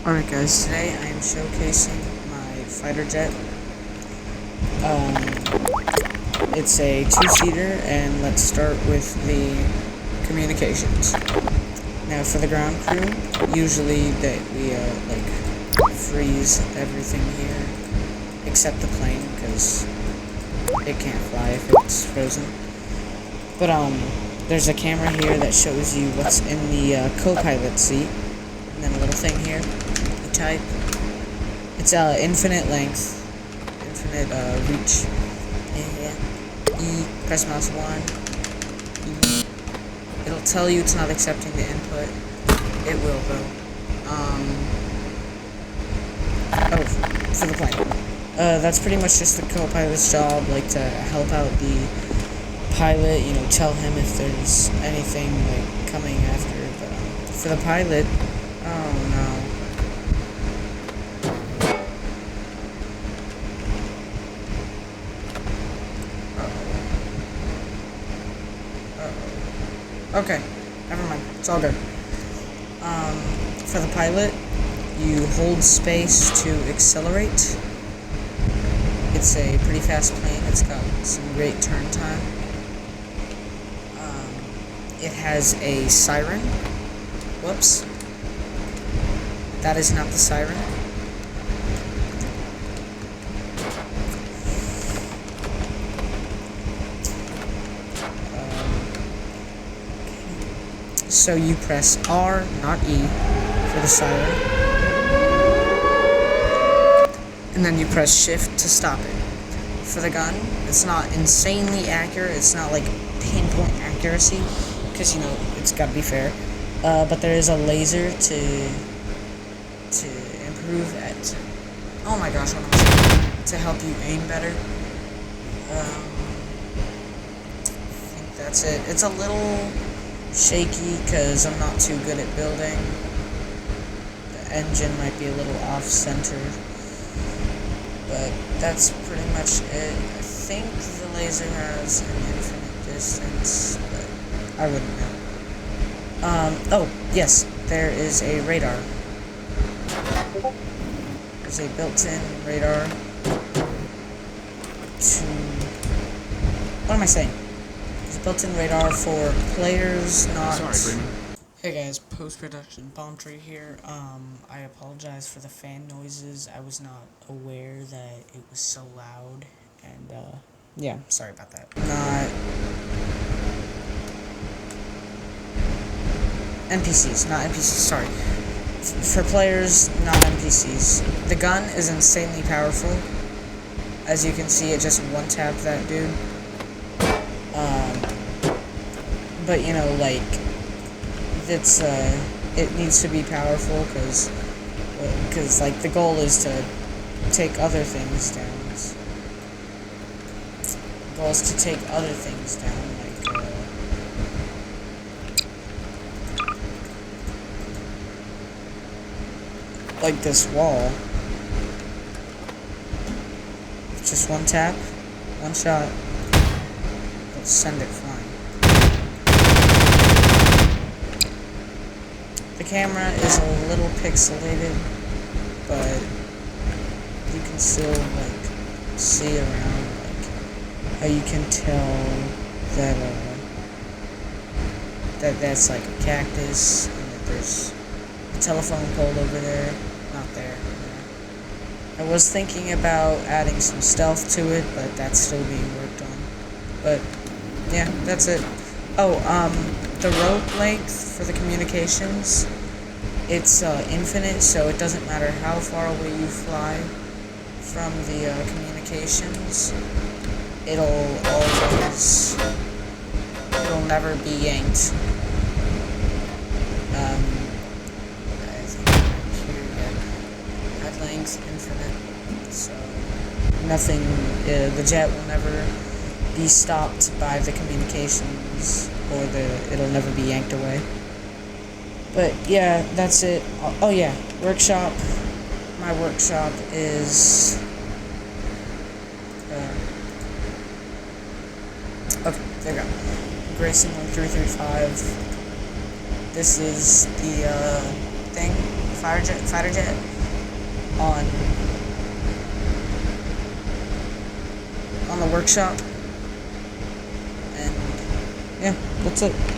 Alright guys, today I am showcasing my fighter jet. It's a two-seater, and let's start with the communications. Now for the ground crew, usually we freeze everything here, except the plane, because it can't fly if it's frozen. But there's a camera here that shows you what's in the co-pilot seat, and then a little thing here. You type. It's infinite length, infinite reach. Yeah. E. Press mouse 1. E. It'll tell you it's not accepting the input. It will though. For the plane. That's pretty much just the co-pilot's job, like to help out the pilot, tell him if there's anything like coming after. But for the pilot, oh no. Okay, never mind. It's all good. For the pilot, you hold space to accelerate. It's a pretty fast plane. It's got some great turn time. It has a siren. Whoops. That is not the siren. So you press R, not E, for the siren. And then you press shift to stop it. For the gun, it's not insanely accurate. It's not like pinpoint accuracy, because it's got to be fair. But there is a laser to improve at. Oh my gosh, what am I saying? To help you aim better. I think that's it. It's a little shaky because I'm not too good at building. The engine might be a little off-center, but that's pretty much it. I think the laser has an infinite distance, but I wouldn't know. Oh, yes, there is a radar. There's a built-in radar to... What am I saying? There's a built-in radar for players, not... Sorry, Green. Hey guys, post-production Palm Tree here. I apologize for the fan noises. I was not aware that it was so loud, and yeah, sorry about that. Not NPCs, not NPCs, sorry. For players, not NPCs. The gun is insanely powerful. As you can see, it just one-tapped that dude. But it needs to be powerful because like the goal is to take other things down. The goal is to take other things down, like this wall. Just one tap, one shot. Let's send it flying. The camera is a little pixelated, but you can still see around, how you can tell that that's like a cactus, and that there's a telephone pole over there, not there. I was thinking about adding some stealth to it, but that's still being worked on. But yeah, that's it. Oh, the rope length for the communications, it's infinite, so it doesn't matter how far away you fly from the communications, it'll never be yanked. Head length infinite, so nothing. The jet will never be stopped by the communications, or it'll never be yanked away. But yeah, that's it. Oh yeah, workshop. My workshop is okay, there we go. Grayson 1335. This is the thing. fighter jet on the workshop, and yeah, that's it.